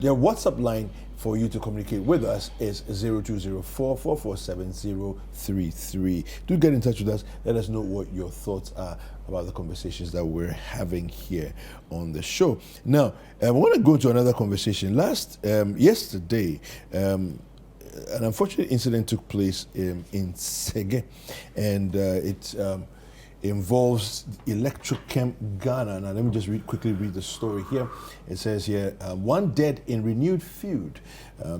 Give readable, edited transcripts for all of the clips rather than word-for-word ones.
The WhatsApp line for you to communicate with us is 0204-447-033. Do get in touch with us. Let us know what your thoughts are about the conversations that we're having here on the show. Now, I want to go to another conversation. Yesterday, an unfortunate incident took place in Sege, and it involves Electrochem Ghana. Now, let me just quickly read the story here. It says here, one dead in renewed feud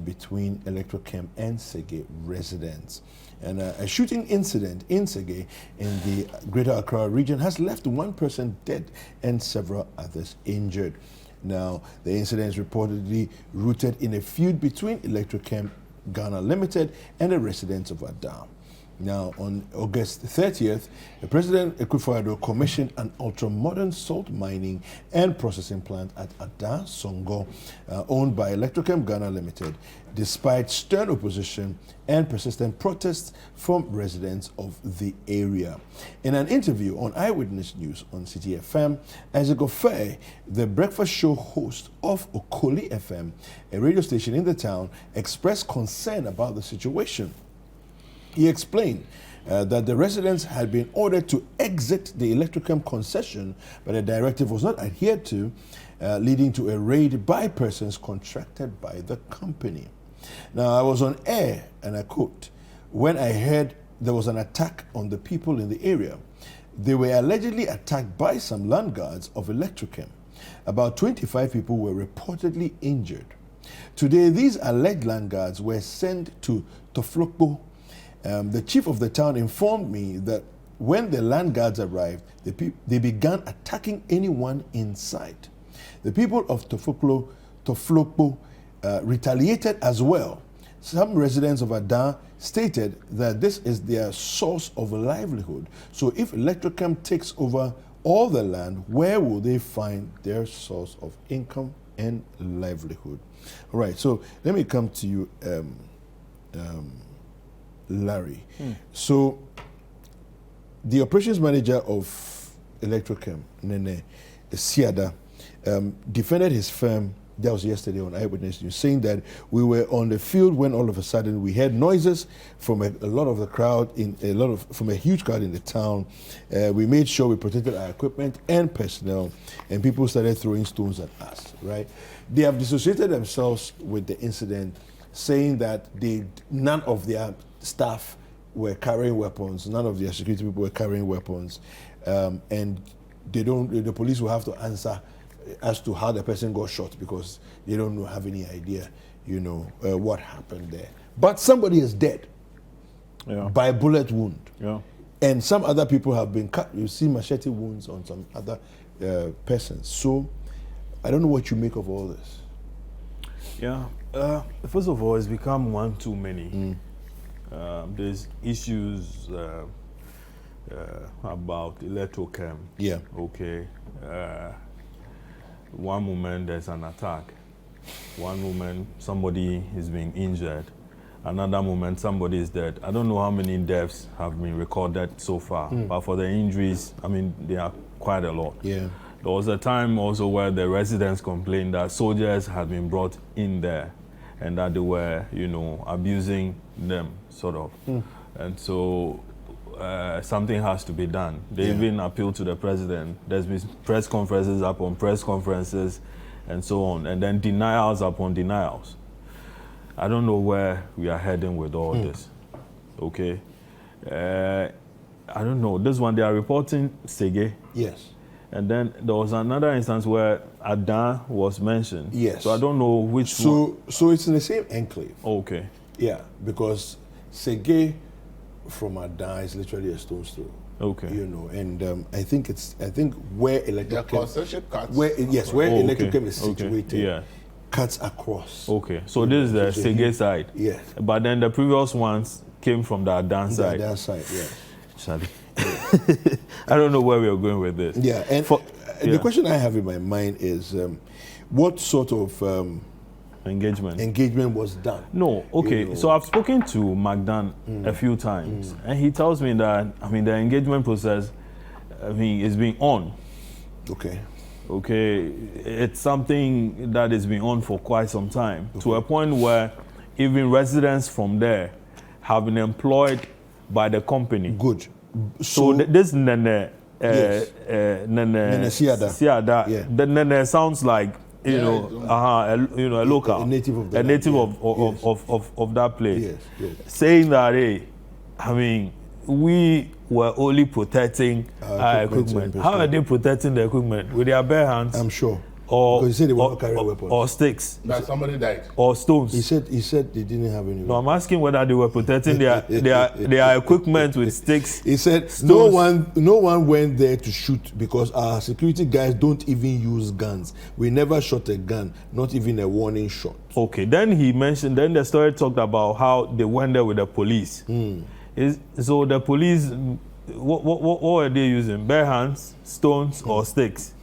between Electrochem and Sege residents. And a shooting incident in Sege in the Greater Accra region has left one person dead and several others injured. Now, the incident is reportedly rooted in a feud between Electrochem Ghana Limited and the residents of Adam. Now, on August 30th, the President Akufo-Addo commissioned an ultra-modern salt mining and processing plant at Ada Songo, owned by Electrochem Ghana Limited, despite stern opposition and persistent protests from residents of the area. In an interview on Eyewitness News on Citi FM, Isaac Ofe, the breakfast show host of Okoli FM, a radio station in the town, expressed concern about the situation. He explained that the residents had been ordered to exit the Electrochem concession, but the directive was not adhered to, leading to a raid by persons contracted by the company. Now, I was on air, and I quote, when I heard there was an attack on the people in the area. They were allegedly attacked by some land guards of Electrochem. About 25 people were reportedly injured. Today, these alleged land guards were sent to Toflokpo. The chief of the town informed me that when the land guards arrived, they began attacking anyone in sight. The people of Toflokpo retaliated as well. Some residents of Ada stated that this is their source of livelihood. So if Electrochem takes over all the land, where will they find their source of income and livelihood? All right, so let me come to you, Larry. So, the operations manager of Electrochem, Nene Siada, defended his firm. That was yesterday on Eyewitness News, saying that we were on the field when all of a sudden we heard noises from a lot of the crowd, from a huge crowd in the town. We made sure we protected our equipment and personnel, and people started throwing stones at us. Right? They have dissociated themselves with the incident, saying that none of their staff were carrying weapons, none of their security people were carrying weapons, and the police will have to answer as to how the person got shot because they don't have any idea, what happened there. But somebody is dead by a bullet wound. Yeah. And some other people have been cut. You see machete wounds on some other persons. So I don't know what you make of all this. Yeah. First of all, it's become one too many. There's issues about Electrochem. Yeah. Okay. One moment there's an attack. One moment somebody is being injured. Another moment somebody is dead. I don't know how many deaths have been recorded so far, but for the injuries, they are quite a lot. Yeah. There was a time also where the residents complained that soldiers had been brought in there and that they were, abusing them, sort of. And so something has to be done. They even appealed to the president. There's been press conferences upon press conferences and so on, and then denials upon denials. I don't know where we are heading with all this, okay? I don't know. This one, they are reporting Sege. Yes. And then there was another instance where Adan was mentioned. Yes. So I don't know which one. So it's in the same enclave. Okay. Yeah, because Sege from Adan is literally a stone's throw. Okay. And I think where Electrochem is situated cuts across. Okay. So this is the Sege side. Yes. But then the previous ones came from the Adan side. The Adan side, yeah. Shall I don't know where we are going with this. Yeah, and the question I have in my mind is what sort of engagement was done? No, okay. So I've spoken to Magdan a few times, and he tells me that the engagement process, is being on. Okay. Okay, it's something that has been on for quite some time, to a point where even residents from there have been employed by the company. Good. So this Nene, Yes. Nene Siada. Yeah. the Nene sounds like a local, a native of the a land, native yeah. of that place. Yes, yes. Saying that, hey, I mean, we were only protecting our equipment. How are they protecting the equipment? With their bare hands? I'm sure. Or, because he said they were not carrying weapons. Or sticks. That somebody died. Or stones. He said they didn't have any. No, I'm asking whether they were protecting their equipment with sticks. He said stones. no one went there to shoot because our security guys don't even use guns. We never shot a gun, not even a warning shot. Okay, then the story talked about how they went there with the police. So the police, what were they using? Bare hands, stones, or sticks?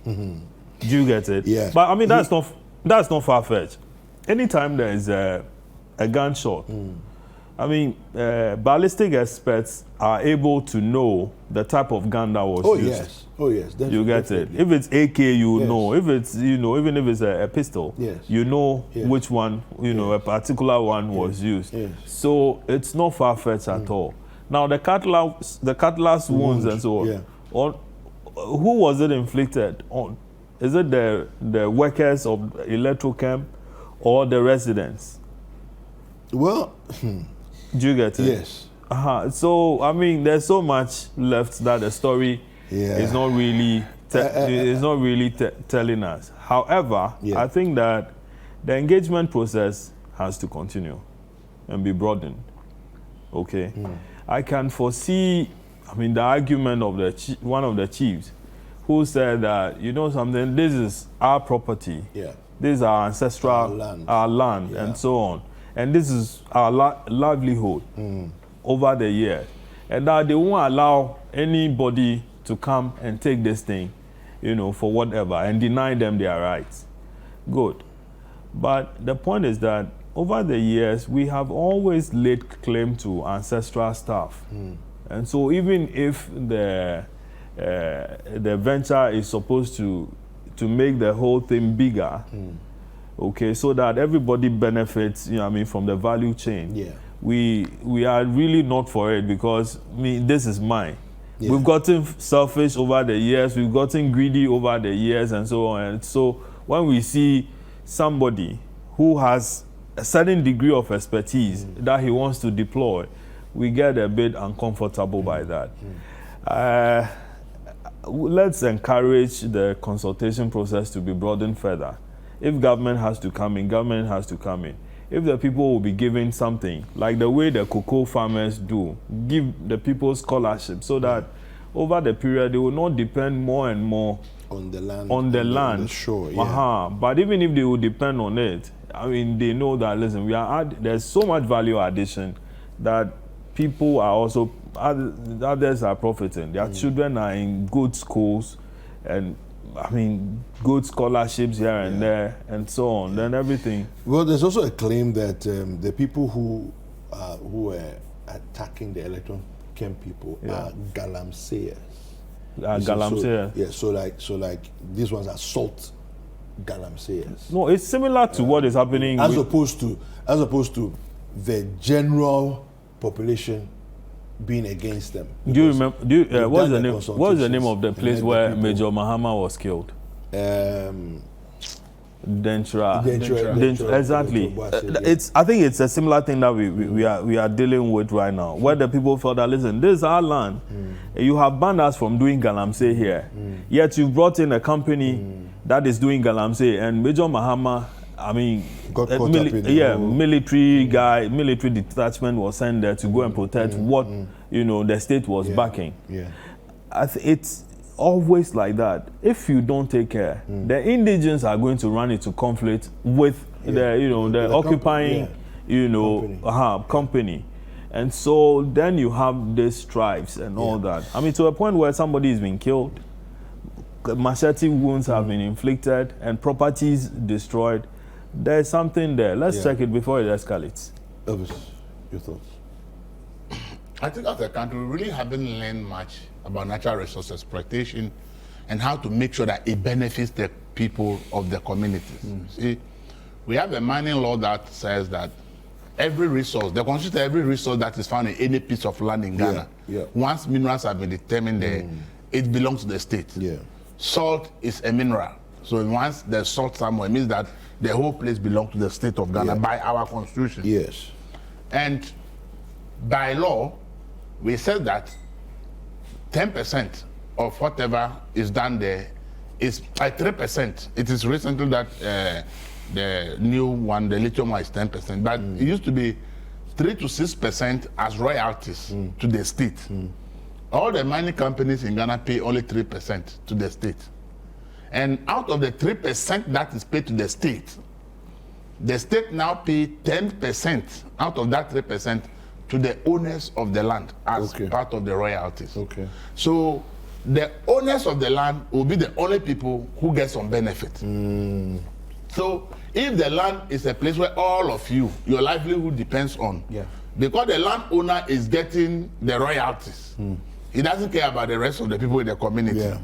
Do you get it? Yeah. But I mean, that's not far-fetched. Anytime there is a gunshot, I mean, ballistic experts are able to know the type of gun that was used. Yes. Oh yes. You get it. If it's AK, you know. If it's even if it's a pistol, yes. you know which one a particular one was used. Yes. So it's not far-fetched at all. Now the cutlass wounds and so on. Who was it inflicted on? Is it the workers of Electrochem or the residents? Well, do you get it? Yes. So I mean, there's so much left that the story is not really telling us. However, I think that the engagement process has to continue and be broadened. Okay, I can foresee. I mean, the argument of one of the chiefs, who said that, you know something, this is our property. Yeah. This is our ancestral, our land and so on. And this is our livelihood over the years. And that they won't allow anybody to come and take this thing, for whatever, and deny them their rights. Good. But the point is that over the years, we have always laid claim to ancestral stuff. And so even if the venture is supposed to make the whole thing bigger, okay, so that everybody benefits, from the value chain. Yeah. We are really not for it because this is mine. Yeah. We've gotten selfish over the years, we've gotten greedy over the years and so on. And so when we see somebody who has a certain degree of expertise that he wants to deploy, we get a bit uncomfortable by that. Let's encourage the consultation process to be broadened further. If government has to come in, government has to come in. If the people will be given something, like the way the cocoa farmers do, give the people scholarships so that over the period they will not depend more and more on the land. On the shore, yeah. But even if they will depend on it, I mean, they know that, listen, there's so much value addition that people are also, others are profiting. Their children are in good schools and, good scholarships here and there and so on, then everything. Well, there's also a claim that the people who are attacking the Electrochem people are galamseyers. Galamseyers. So like these ones are salt galamseyers. No, it's similar to what is happening as opposed to the general population being against them. Do you remember? What's the name of the place where Major Mahama was killed? Dentra. Exactly. I think it's a similar thing that we are dealing with right now, where the people felt that, listen, this is our land. You have banned us from doing galamsey here, yet you've brought in a company that is doing galamsey, and Major Mahama, got caught up in military detachment was sent there to go and protect what the state was backing. Yeah, it's always like that. If you don't take care, the indigents are going to run into conflict with the occupying company, and so then you have these stripes and all that. To a point where somebody is being killed, machete wounds have been inflicted, and properties destroyed. There's something there. Let's check it before it escalates. Elvis, your thoughts? I think as a country, we really haven't learned much about natural resource exploitation and how to make sure that it benefits the people of the communities. See, we have a mining law that says that every resource, the constitution, every resource that is found in any piece of land in Ghana, once minerals have been determined there, it belongs to the state. Salt is a mineral. So once there's salt somewhere, it means that the whole place belongs to the state of Ghana by our constitution. Yes. And by law, we said that 10% of whatever is done there is by 3%. It is recently that the new one, the lithium one, is 10%, but it used to be 3 to 6% as royalties to the state. All the mining companies in Ghana pay only 3% to the state. And out of the 3% that is paid to the state now pay 10% out of that 3% to the owners of the land as part of the royalties. So the owners of the land will be the only people who get some benefit. So if the land is a place where all of you, your livelihood depends on, because the landowner is getting the royalties, he doesn't care about the rest of the people in the community.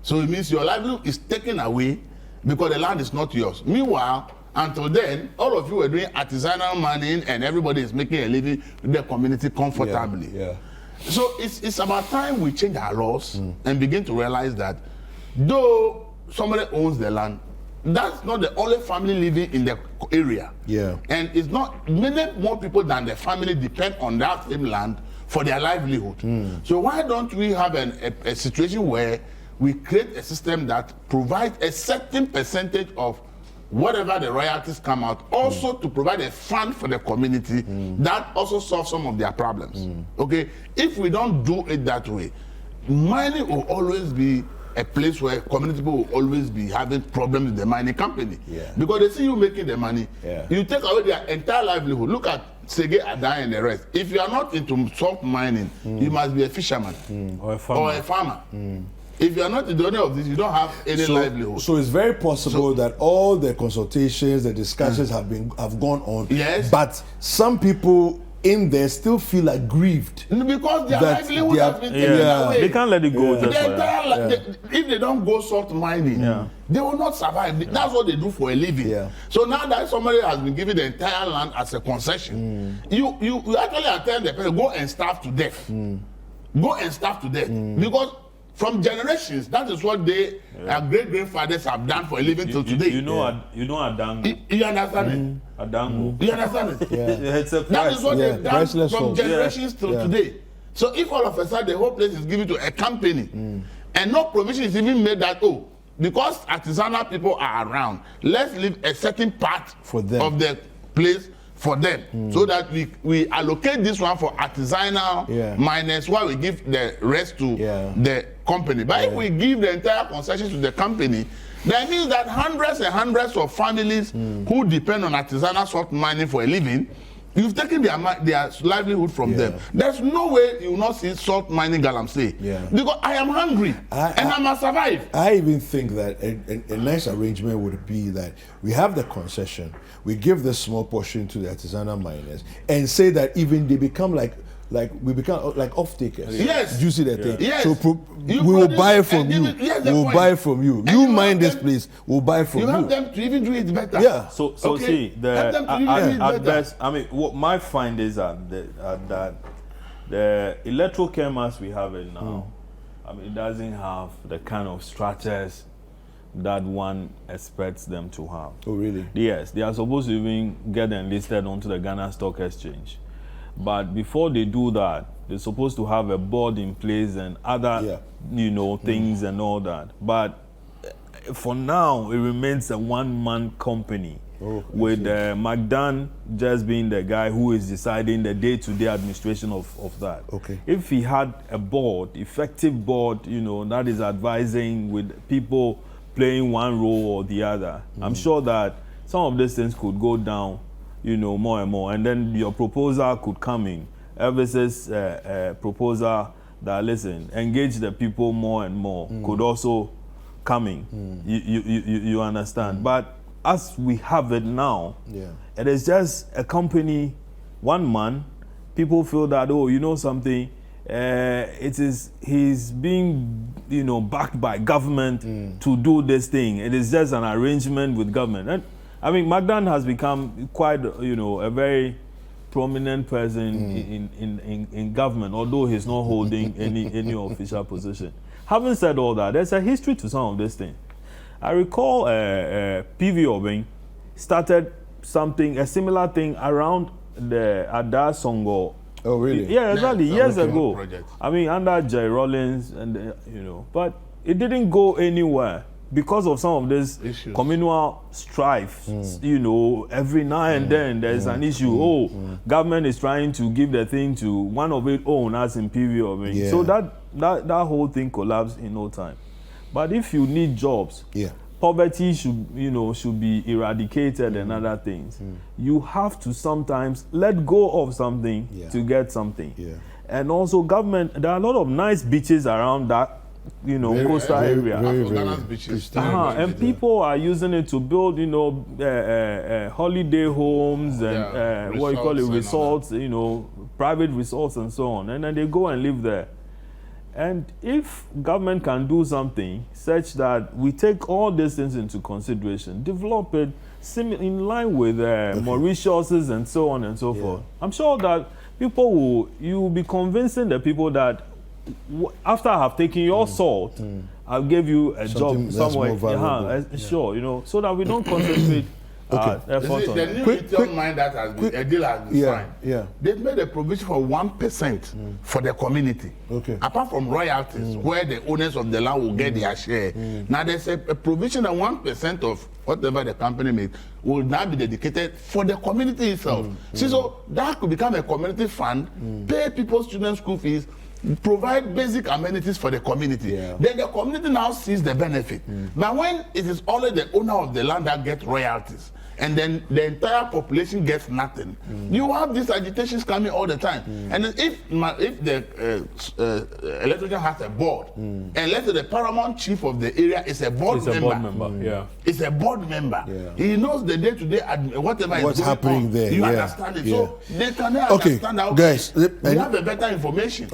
So it means your livelihood is taken away because the land is not yours. Meanwhile, until then, all of you were doing artisanal mining and everybody is making a living in the community comfortably. So it's about time we change our laws and begin to realize that though somebody owns the land, that's not the only family living in the area. And it's not, many more people than the family depend on that same land for their livelihood. So why don't we have a situation where we create a system that provides a certain percentage of whatever the royalties come out, also to provide a fund for the community that also solves some of their problems. Okay, if we don't do it that way, mining will always be a place where community people will always be having problems with the mining company. Because they see you making the money, you take away their entire livelihood. Look at Sege, Adan and the rest. If you are not into salt mining, you must be a fisherman or a farmer. If you are not in any of this, you don't have any livelihood. So it's very possible that all the consultations, the discussions have gone on. But some people in there still feel aggrieved because their livelihood has been taken away. They can't let it go. If they don't go salt mining, they will not survive. That's what they do for a living. So now that somebody has been given the entire land as a concession, you actually attend the person, go and starve to death. Go and starve to death. Because from generations, that is what our great-grandfathers have done for a living till today. You know Adango. You understand it? Adango. You understand it? It's a that is what they've done from generations till today. So if all of a sudden the whole place is given to a company and no provision is even made that, because artisanal people are around, let's leave a certain part for them of the place for them, so that we allocate this one for artisanal miners while we give the rest to the company. But if we give the entire concession to the company, that means that hundreds and hundreds of families who depend on artisanal salt mining for a living, you've taken their livelihood from them. There's no way you will not see salt mining galamsey. Because I am hungry and I must survive. I even think that a nice arrangement would be that we have the concession, we give the small portion to the artisanal miners, and say that even they become like we become like off takers. Yes. Do you see that thing? Yes. So we will buy from you. We'll buy from you. You mine this place. We'll buy from you. You have them to even do it better. So see, at best, I mean, what my find is that the Electrochem as we have it now, I mean, it doesn't have the kind of structures that one expects them to have. Oh, really? Yes, they are supposed to even get enlisted onto the Ghana Stock Exchange. But before they do that, they're supposed to have a board in place and other, things and all that. But for now, it remains a one-man company with McDan just being the guy who is deciding the day-to-day administration of that. If he had a board, effective board, that is advising with people playing one role or the other, I'm sure that some of these things could go down more and more, and then your proposal could come in. Ever's proposal that, listen, engage the people more and more could also come in. You understand? But as we have it now, it is just a company, one man. People feel that, something, he's being, backed by government to do this thing. It is just an arrangement with government. And I mean, Magdan has become quite, a very prominent person in government, although he's not holding any official position. Having said all that, there's a history to some of this thing. I recall PV Obeng started a similar thing around the Ada Songo. Oh, really? Yeah, exactly. Years ago. Project. I mean, under Jerry Rollins, and but it didn't go anywhere because of some of this Issues. communal strife. Every now and then there's an issue. Government is trying to give the thing to one of its own, as in PV Obeng. Yeah. So that whole thing collapsed in no time. But if you need jobs, poverty should be eradicated and other things. You have to sometimes let go of something to get something. Yeah. And also government, there are a lot of nice beaches around that, coastal area. Ghana's beaches. And people are using it to build, holiday homes and what you call it, resorts, private resorts and so on. And then they go and live there. And if government can do something such that we take all these things into consideration, develop it in line with more resources and so on and so forth, I'm sure that you will be convincing the people that after I have taken your salt, I'll give you a job somewhere. Sure, so that we don't concentrate effort on the it. new retail mine that has been, a deal has been signed. Yeah. They've made a provision for 1% for the community. Okay. Apart from royalties, where the owners of the land will get their share. Now there's a provision that 1% of whatever the company makes will now be dedicated for the community itself. See, so that could become a community fund, pay people's students' school fees, provide basic amenities for the community. Then the community now sees the benefit. But when it is only the owner of the land that gets royalties, and then the entire population gets nothing, you have these agitations coming all the time. And then if the Electrochem has a board, and let's say the paramount chief of the area is a board member. It's a board member. He knows the day-to-day whatever What's is going happening on. there. You understand it. So they can understand how guys, we have a better information.